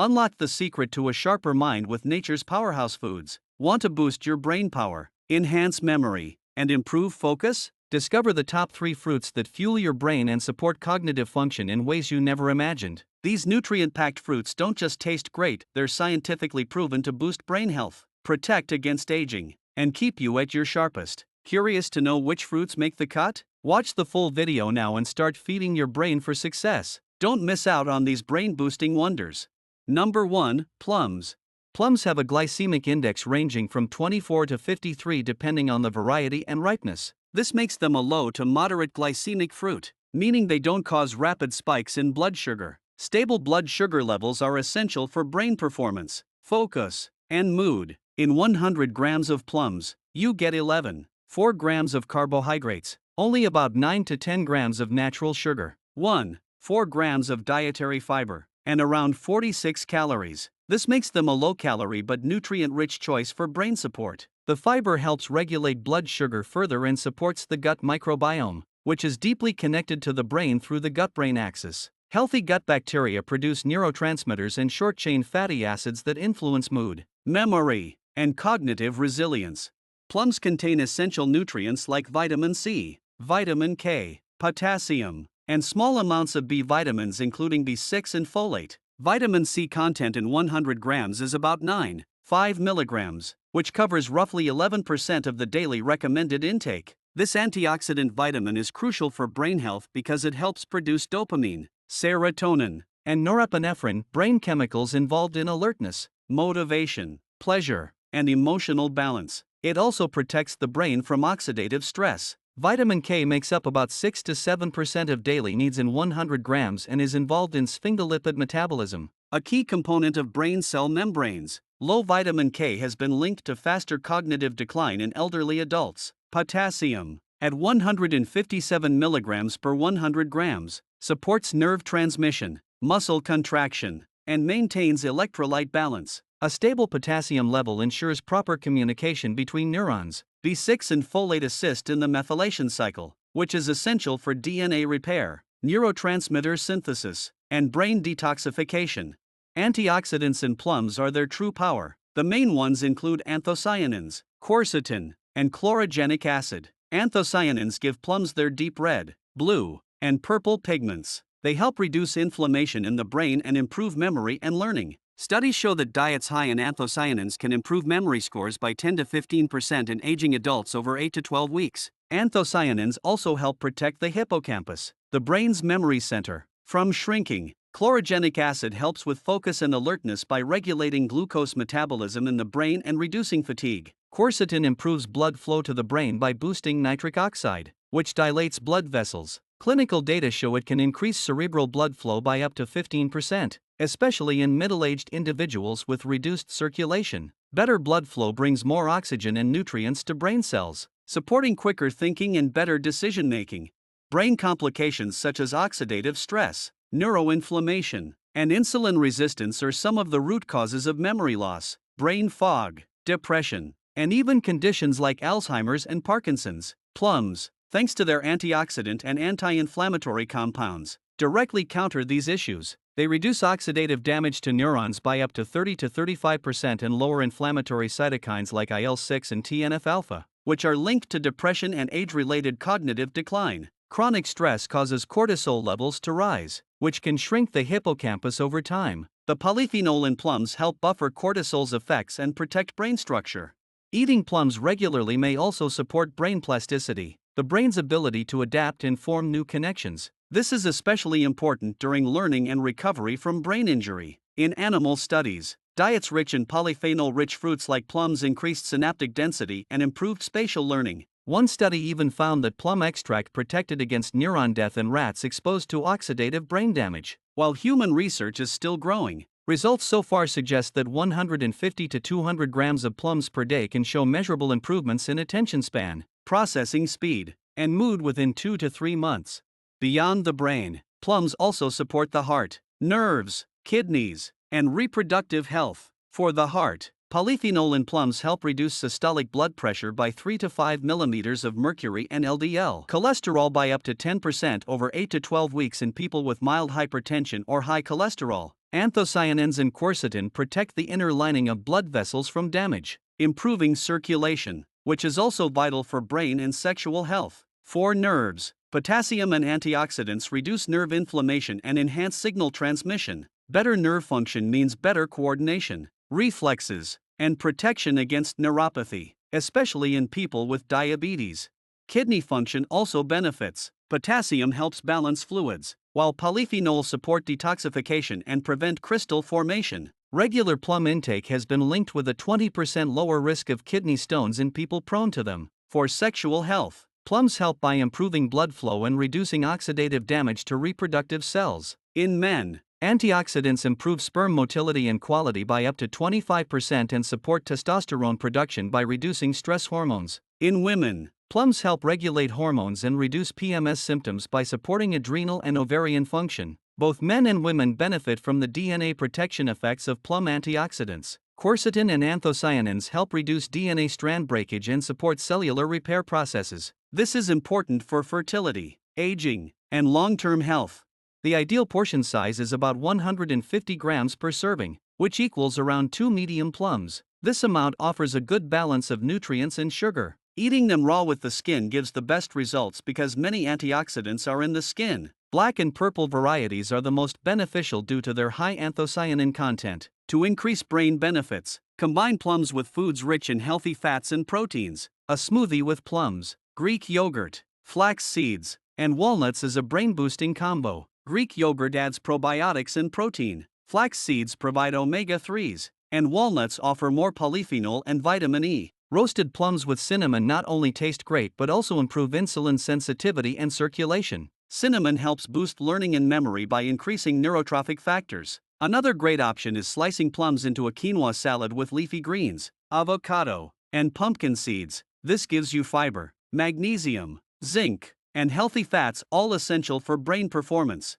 Unlock the secret to a sharper mind with nature's powerhouse foods. Want to boost your brain power, enhance memory, and improve focus? Discover the top 3 fruits that fuel your brain and support cognitive function in ways you never imagined. These nutrient-packed fruits don't just taste great, they're scientifically proven to boost brain health, protect against aging, and keep you at your sharpest. Curious to know which fruits make the cut? Watch the full video now and start feeding your brain for success. Don't miss out on these brain-boosting wonders. Number 1. Plums. Plums have a glycemic index ranging from 24 to 53 depending on the variety and ripeness. This makes them a low to moderate glycemic fruit, meaning they don't cause rapid spikes in blood sugar. Stable blood sugar levels are essential for brain performance, focus, and mood. In 100 grams of plums, you get 4 grams of carbohydrates, only about 9 to 10 grams of natural sugar, 4 grams of dietary fiber, and around 46 calories. This makes them a low-calorie but nutrient-rich choice for brain support. The fiber helps regulate blood sugar further and supports the gut microbiome, which is deeply connected to the brain through the gut-brain axis. Healthy gut bacteria produce neurotransmitters and short-chain fatty acids that influence mood, memory, and cognitive resilience. Plums contain essential nutrients like vitamin C, vitamin K, potassium, and small amounts of B vitamins including B6 and folate. Vitamin C content in 100 grams is about 9.5 milligrams, which covers roughly 11% of the daily recommended intake. This antioxidant vitamin is crucial for brain health because it helps produce dopamine, serotonin, and norepinephrine, brain chemicals involved in alertness, motivation, pleasure, and emotional balance. It also protects the brain from oxidative stress. Vitamin K makes up about 6 to 7% of daily needs in 100 grams and is involved in sphingolipid metabolism, a key component of brain cell membranes. Low vitamin K has been linked to faster cognitive decline in elderly adults. Potassium, at 157 milligrams per 100 grams, supports nerve transmission, muscle contraction, and maintains electrolyte balance. A stable potassium level ensures proper communication between neurons. B6 and folate assist in the methylation cycle, which is essential for DNA repair, neurotransmitter synthesis, and brain detoxification. Antioxidants in plums are their true power. The main ones include anthocyanins, quercetin, and chlorogenic acid. Anthocyanins give plums their deep red, blue, and purple pigments. They help reduce inflammation in the brain and improve memory and learning. Studies show that diets high in anthocyanins can improve memory scores by 10 to 15% in aging adults over 8 to 12 weeks. Anthocyanins also help protect the hippocampus, the brain's memory center, from shrinking. Chlorogenic acid helps with focus and alertness by regulating glucose metabolism in the brain and reducing fatigue. Quercetin improves blood flow to the brain by boosting nitric oxide, which dilates blood vessels. Clinical data show it can increase cerebral blood flow by up to 15%, especially in middle-aged individuals with reduced circulation. Better blood flow brings more oxygen and nutrients to brain cells, supporting quicker thinking and better decision-making. Brain complications such as oxidative stress, neuroinflammation, and insulin resistance are some of the root causes of memory loss, brain fog, depression, and even conditions like Alzheimer's and Parkinson's. Plums, thanks to their antioxidant and anti-inflammatory compounds, directly counter these issues. They reduce oxidative damage to neurons by up to 30 to 35% and lower inflammatory cytokines like IL-6 and TNF-alpha, which are linked to depression and age-related cognitive decline. Chronic stress causes cortisol levels to rise, which can shrink the hippocampus over time. The polyphenol in plums help buffer cortisol's effects and protect brain structure. Eating plums regularly may also support brain plasticity, the brain's ability to adapt and form new connections. This is especially important during learning and recovery from brain injury. In animal studies, diets rich in polyphenol-rich fruits like plums increased synaptic density and improved spatial learning. One study even found that plum extract protected against neuron death in rats exposed to oxidative brain damage. While human research is still growing, results so far suggest that 150 to 200 grams of plums per day can show measurable improvements in attention span, processing speed, and mood within 2 to 3 months. Beyond the brain, plums also support the heart, nerves, kidneys, and reproductive health. For the heart, polyphenol in plums help reduce systolic blood pressure by 3 to 5 millimeters of mercury and LDL cholesterol by up to 10% over 8 to 12 weeks in people with mild hypertension or high cholesterol. Anthocyanins and quercetin protect the inner lining of blood vessels from damage, improving circulation, which is also vital for brain and sexual health. For nerves, potassium and antioxidants reduce nerve inflammation and enhance signal transmission. Better nerve function means better coordination, reflexes, and protection against neuropathy, especially in people with diabetes. Kidney function also benefits. Potassium helps balance fluids, while polyphenols support detoxification and prevent crystal formation. Regular plum intake has been linked with a 20% lower risk of kidney stones in people prone to them. For sexual health, plums help by improving blood flow and reducing oxidative damage to reproductive cells. In men, antioxidants improve sperm motility and quality by up to 25% and support testosterone production by reducing stress hormones. In women, plums help regulate hormones and reduce PMS symptoms by supporting adrenal and ovarian function. Both men and women benefit from the DNA protection effects of plum antioxidants. Quercetin and anthocyanins help reduce DNA strand breakage and support cellular repair processes. This is important for fertility, aging, and long-term health. The ideal portion size is about 150 grams per serving, which equals around 2 medium plums. This amount offers a good balance of nutrients and sugar. Eating them raw with the skin gives the best results because many antioxidants are in the skin. Black and purple varieties are the most beneficial due to their high anthocyanin content. To increase brain benefits, combine plums with foods rich in healthy fats and proteins. A smoothie with plums, Greek yogurt, flax seeds, and walnuts is a brain-boosting combo. Greek yogurt adds probiotics and protein. Flax seeds provide omega-3s, and walnuts offer more polyphenol and vitamin E. Roasted plums with cinnamon not only taste great but also improve insulin sensitivity and circulation. Cinnamon helps boost learning and memory by increasing neurotrophic factors. Another great option is slicing plums into a quinoa salad with leafy greens, avocado, and pumpkin seeds. This gives you fiber, magnesium, zinc, and healthy fats, all essential for brain performance.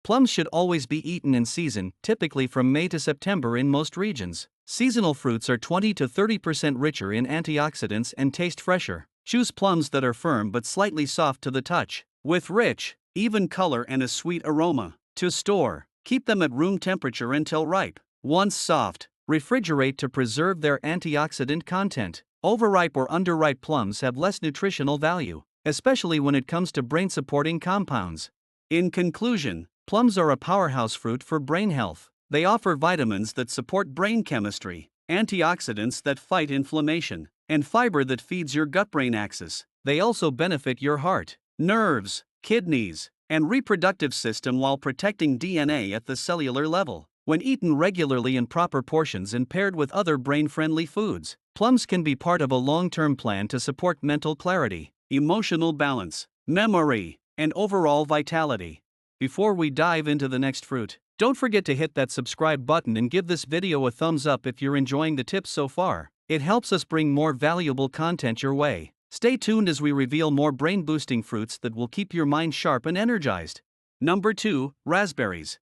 Plums should always be eaten in season, typically from May to September in most regions. Seasonal fruits are 20 to 30% richer in antioxidants and taste fresher. Choose plums that are firm but slightly soft to the touch, with rich, even color and a sweet aroma. To store, keep them at room temperature until ripe. Once soft, refrigerate to preserve their antioxidant content. Overripe or underripe plums have less nutritional value, especially when it comes to brain-supporting compounds. In conclusion, plums are a powerhouse fruit for brain health. They offer vitamins that support brain chemistry, antioxidants that fight inflammation, and fiber that feeds your gut-brain axis. They also benefit your heart, nerves, kidneys, and reproductive system while protecting DNA at the cellular level. When eaten regularly in proper portions and paired with other brain-friendly foods, plums can be part of a long-term plan to support mental clarity, emotional balance, memory, and overall vitality. Before we dive into the next fruit, don't forget to hit that subscribe button and give this video a thumbs up if you're enjoying the tips so far. It helps us bring more valuable content your way. Stay tuned as we reveal more brain-boosting fruits that will keep your mind sharp and energized. Number 2, raspberries.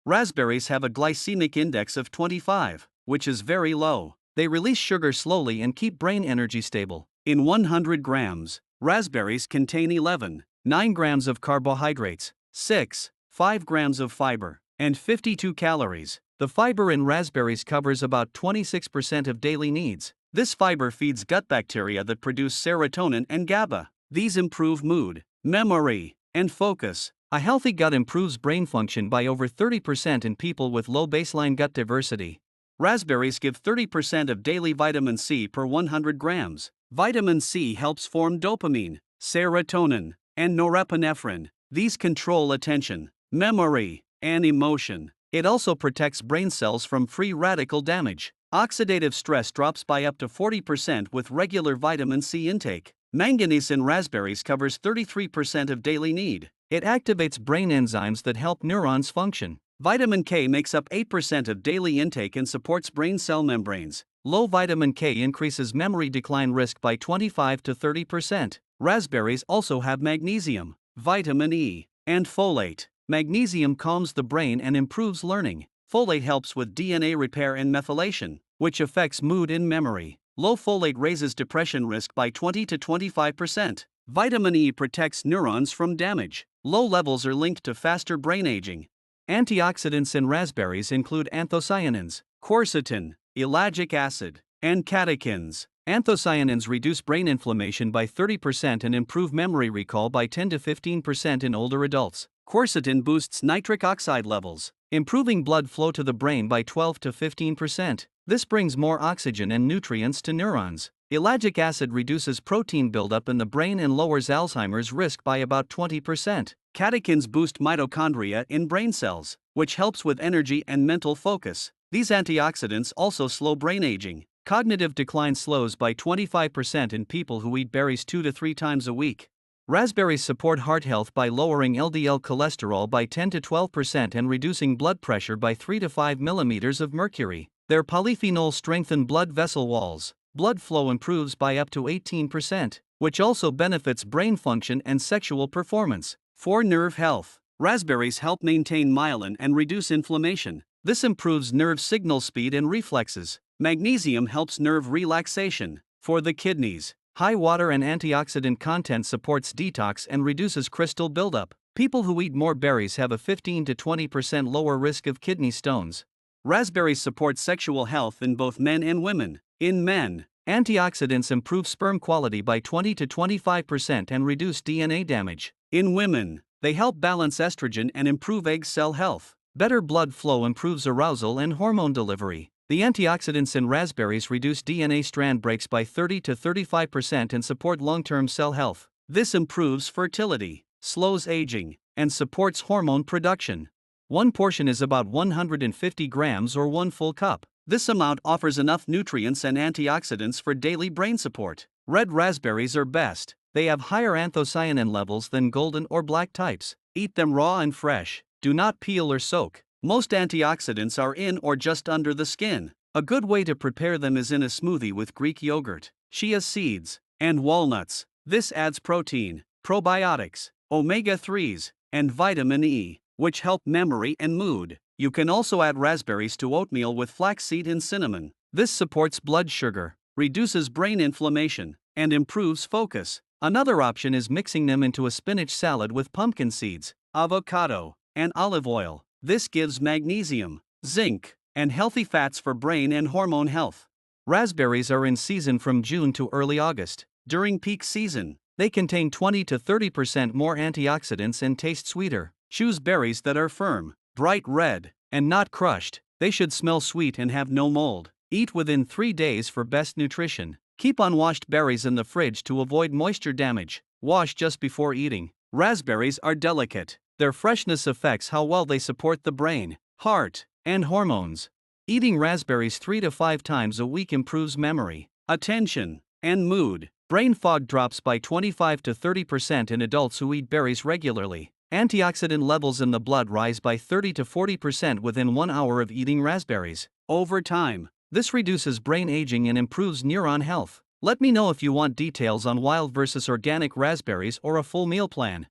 Raspberries have a glycemic index of 25, which is very low. They release sugar slowly and keep brain energy stable. In 100 grams, raspberries contain 11.9 grams of carbohydrates, 6.5 grams of fiber, and 52 calories. The fiber in raspberries covers about 26% of daily needs. This fiber feeds gut bacteria that produce serotonin and GABA. These improve mood, memory, and focus. A healthy gut improves brain function by over 30% in people with low baseline gut diversity. Raspberries give 30% of daily vitamin C per 100 grams. Vitamin C helps form dopamine, serotonin, and norepinephrine. These control attention, memory, and emotion. It also protects brain cells from free radical damage. Oxidative stress drops by up to 40% with regular vitamin C intake. Manganese in raspberries covers 33% of daily need. It activates brain enzymes that help neurons function. Vitamin K makes up 8% of daily intake and supports brain cell membranes. Low vitamin K increases memory decline risk by 25 to 30%. Raspberries also have magnesium, vitamin E, and folate. Magnesium calms the brain and improves learning. Folate helps with DNA repair and methylation, which affects mood and memory. Low folate raises depression risk by 20 to 25%. Vitamin E protects neurons from damage. Low levels are linked to faster brain aging. Antioxidants in raspberries include anthocyanins, quercetin, ellagic acid, and catechins. Anthocyanins reduce brain inflammation by 30% and improve memory recall by 10 to 15% in older adults. Quercetin boosts nitric oxide levels, improving blood flow to the brain by 12 to 15%. This brings more oxygen and nutrients to neurons. Ellagic acid reduces protein buildup in the brain and lowers Alzheimer's risk by about 20%. Catechins boost mitochondria in brain cells, which helps with energy and mental focus. These antioxidants also slow brain aging. Cognitive decline slows by 25% in people who eat berries 2 to 3 times a week. Raspberries support heart health by lowering LDL cholesterol by 10 to 12% and reducing blood pressure by 3 to 5 millimeters of mercury. Their polyphenols strengthen blood vessel walls. Blood flow improves by up to 18%, which also benefits brain function and sexual performance. For nerve health, raspberries help maintain myelin and reduce inflammation. This improves nerve signal speed and reflexes. Magnesium helps nerve relaxation. For the kidneys, high water and antioxidant content supports detox and reduces crystal buildup. People who eat more berries have a 15 to 20% lower risk of kidney stones. Raspberries support sexual health in both men and women. In men, antioxidants improve sperm quality by 20 to 25% and reduce DNA damage. In women, they help balance estrogen and improve egg cell health. Better blood flow improves arousal and hormone delivery. The antioxidants in raspberries reduce DNA strand breaks by 30 to 35% and support long-term cell health. This improves fertility, slows aging, and supports hormone production. One portion is about 150 grams or 1 full cup. This amount offers enough nutrients and antioxidants for daily brain support. Red raspberries are best. They have higher anthocyanin levels than golden or black types. Eat them raw and fresh. Do not peel or soak. Most antioxidants are in or just under the skin. A good way to prepare them is in a smoothie with Greek yogurt, chia seeds, and walnuts. This adds protein, probiotics, omega-3s, and vitamin E, which help memory and mood. You can also add raspberries to oatmeal with flaxseed and cinnamon. This supports blood sugar, reduces brain inflammation, and improves focus. Another option is mixing them into a spinach salad with pumpkin seeds, avocado, and olive oil. This gives magnesium, zinc, and healthy fats for brain and hormone health. Raspberries are in season from June to early August. During peak season, they contain 20 to 30% more antioxidants and taste sweeter. Choose berries that are firm, bright red, and not crushed. They should smell sweet and have no mold. Eat within 3 days for best nutrition. Keep unwashed berries in the fridge to avoid moisture damage. Wash just before eating. Raspberries are delicate. Their freshness affects how well they support the brain, heart, and hormones. Eating raspberries 3 to 5 times a week improves memory, attention, and mood. Brain fog drops by 25 to 30% in adults who eat berries regularly. Antioxidant levels in the blood rise by 30 to 40% within 1 hour of eating raspberries. Over time, this reduces brain aging and improves neuron health. Let me know if you want details on wild versus organic raspberries or a full meal plan.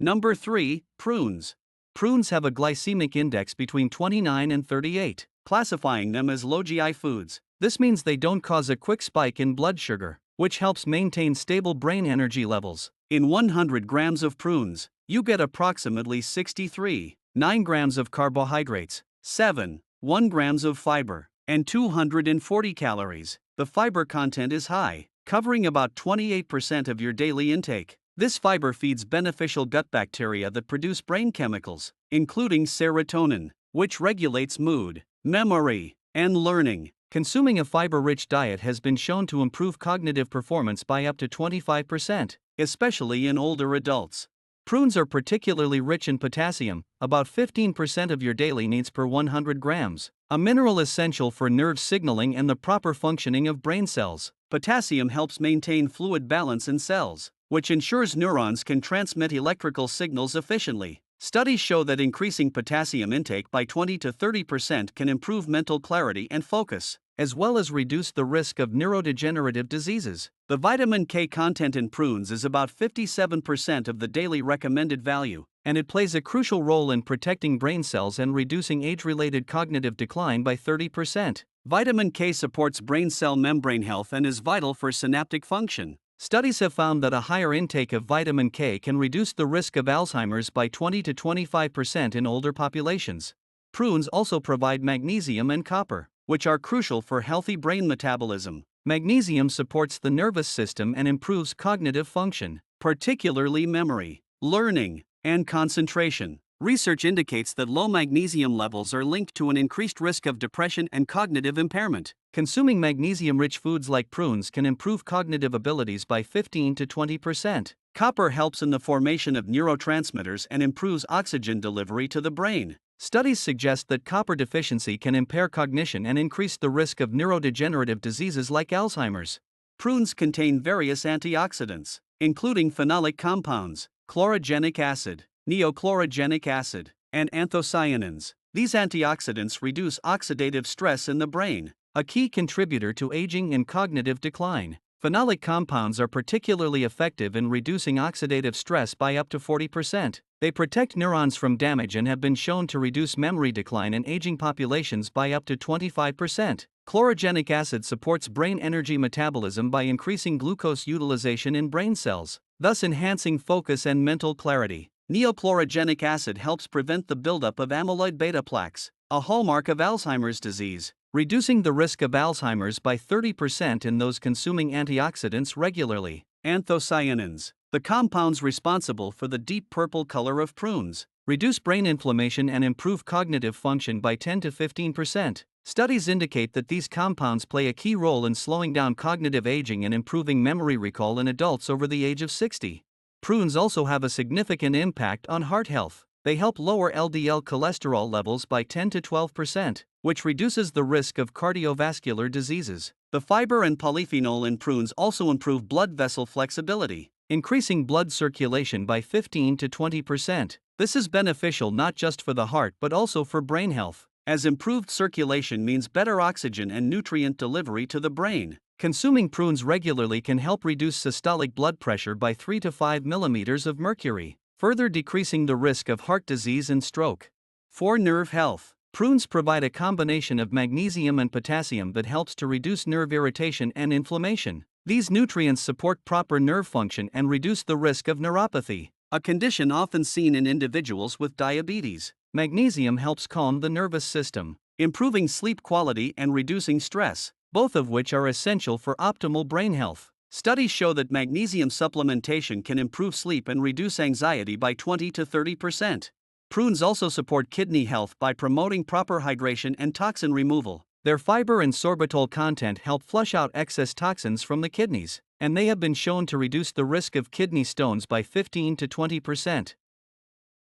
Number 3, prunes. Prunes have a glycemic index between 29 and 38, classifying them as low GI foods. This means they don't cause a quick spike in blood sugar, which helps maintain stable brain energy levels. In 100 grams of prunes, you get approximately 63.9 grams of carbohydrates, 7.1 grams of fiber, and 240 calories. The fiber content is high, covering about 28% of your daily intake. This fiber feeds beneficial gut bacteria that produce brain chemicals, including serotonin, which regulates mood, memory, and learning. Consuming a fiber-rich diet has been shown to improve cognitive performance by up to 25%, especially in older adults. Prunes are particularly rich in potassium, about 15% of your daily needs per 100 grams, a mineral essential for nerve signaling and the proper functioning of brain cells. Potassium helps maintain fluid balance in cells, which ensures neurons can transmit electrical signals efficiently. Studies show that increasing potassium intake by 20 to 30% can improve mental clarity and focus, as well as reduce the risk of neurodegenerative diseases. The vitamin K content in prunes is about 57% of the daily recommended value, and it plays a crucial role in protecting brain cells and reducing age-related cognitive decline by 30%. Vitamin K supports brain cell membrane health and is vital for synaptic function. Studies have found that a higher intake of vitamin K can reduce the risk of Alzheimer's by 20 to 25% in older populations. Prunes also provide magnesium and copper, which are crucial for healthy brain metabolism. Magnesium supports the nervous system and improves cognitive function, particularly memory, learning, and concentration. Research indicates that low magnesium levels are linked to an increased risk of depression and cognitive impairment. Consuming magnesium-rich foods like prunes can improve cognitive abilities by 15 to 20%. Copper helps in the formation of neurotransmitters and improves oxygen delivery to the brain. Studies suggest that copper deficiency can impair cognition and increase the risk of neurodegenerative diseases like Alzheimer's. Prunes contain various antioxidants, including phenolic compounds, chlorogenic acid, neochlorogenic acid, and anthocyanins. These antioxidants reduce oxidative stress in the brain, a key contributor to aging and cognitive decline. Phenolic compounds are particularly effective in reducing oxidative stress by up to 40%. They protect neurons from damage and have been shown to reduce memory decline in aging populations by up to 25%. Chlorogenic acid supports brain energy metabolism by increasing glucose utilization in brain cells, thus enhancing focus and mental clarity. Neochlorogenic acid helps prevent the buildup of amyloid beta plaques, a hallmark of Alzheimer's disease, reducing the risk of Alzheimer's by 30% in those consuming antioxidants regularly. Anthocyanins, the compounds responsible for the deep purple color of prunes, reduce brain inflammation and improve cognitive function by 10 to 15%. Studies indicate that these compounds play a key role in slowing down cognitive aging and improving memory recall in adults over the age of 60. Prunes also have a significant impact on heart health. They help lower LDL cholesterol levels by 10 to 12%, which reduces the risk of cardiovascular diseases. The fiber and polyphenol in prunes also improve blood vessel flexibility, increasing blood circulation by 15 to 20%. This is beneficial not just for the heart but also for brain health, as improved circulation means better oxygen and nutrient delivery to the brain. Consuming prunes regularly can help reduce systolic blood pressure by 3 to 5 millimeters of mercury, further decreasing the risk of heart disease and stroke. For nerve health, prunes provide a combination of magnesium and potassium that helps to reduce nerve irritation and inflammation. These nutrients support proper nerve function and reduce the risk of neuropathy, a condition often seen in individuals with diabetes. Magnesium helps calm the nervous system, improving sleep quality and reducing stress, both of which are essential for optimal brain health. Studies show that magnesium supplementation can improve sleep and reduce anxiety by 20 to 30%. Prunes also support kidney health by promoting proper hydration and toxin removal. Their fiber and sorbitol content help flush out excess toxins from the kidneys, and they have been shown to reduce the risk of kidney stones by 15 to 20%.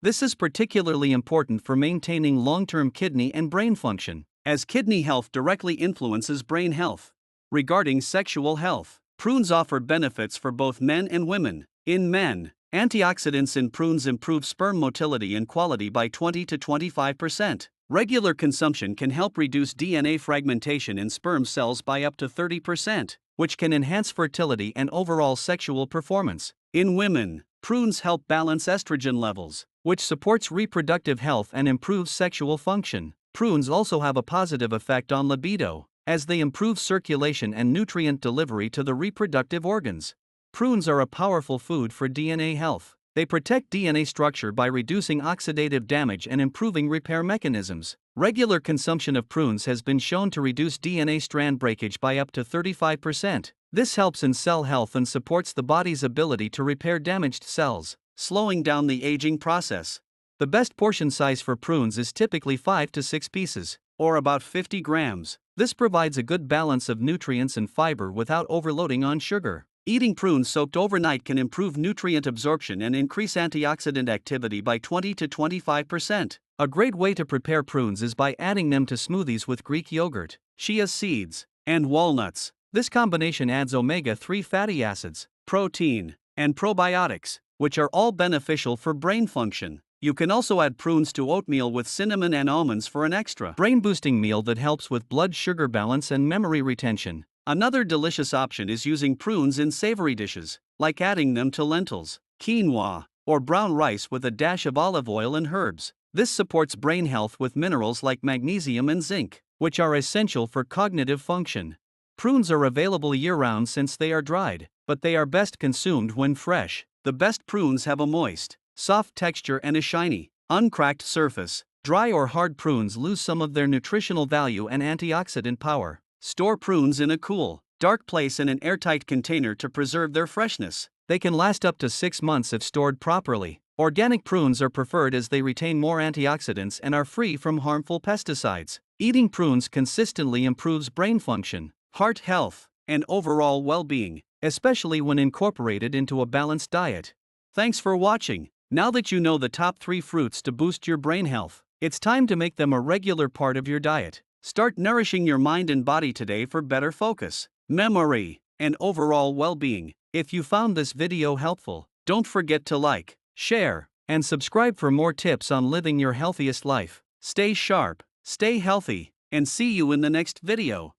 This is particularly important for maintaining long-term kidney and brain function, as kidney health directly influences brain health. Regarding sexual health, prunes offer benefits for both men and women. In men, antioxidants in prunes improve sperm motility and quality by 20 to 25%. Regular consumption can help reduce DNA fragmentation in sperm cells by up to 30%, which can enhance fertility and overall sexual performance. In women, prunes help balance estrogen levels, which supports reproductive health and improves sexual function. Prunes also have a positive effect on libido, as they improve circulation and nutrient delivery to the reproductive organs. Prunes are a powerful food for DNA health. They protect DNA structure by reducing oxidative damage and improving repair mechanisms. Regular consumption of prunes has been shown to reduce DNA strand breakage by up to 35%. This helps in cell health and supports the body's ability to repair damaged cells, slowing down the aging process. The best portion size for prunes is typically 5 to 6 pieces, or about 50 grams. This provides a good balance of nutrients and fiber without overloading on sugar. Eating prunes soaked overnight can improve nutrient absorption and increase antioxidant activity by 20 to 25%. A great way to prepare prunes is by adding them to smoothies with Greek yogurt, chia seeds, and walnuts. This combination adds omega-3 fatty acids, protein, and probiotics, which are all beneficial for brain function. You can also add prunes to oatmeal with cinnamon and almonds for an extra brain-boosting meal that helps with blood sugar balance and memory retention. Another delicious option is using prunes in savory dishes, like adding them to lentils, quinoa, or brown rice with a dash of olive oil and herbs. This supports brain health with minerals like magnesium and zinc, which are essential for cognitive function. Prunes are available year-round since they are dried, but they are best consumed when fresh. The best prunes have a moist, soft texture and a shiny, uncracked surface. Dry or hard prunes lose some of their nutritional value and antioxidant power. Store prunes in a cool, dark place in an airtight container to preserve their freshness. They can last up to 6 months if stored properly. Organic prunes are preferred as they retain more antioxidants and are free from harmful pesticides. Eating prunes consistently improves brain function, heart health, and overall well-being, especially when incorporated into a balanced diet. Thanks for watching. Now that you know the top 3 fruits to boost your brain health, it's time to make them a regular part of your diet. Start nourishing your mind and body today for better focus, memory, and overall well-being. If you found this video helpful, don't forget to like, share, and subscribe for more tips on living your healthiest life. Stay sharp, stay healthy, and see you in the next video.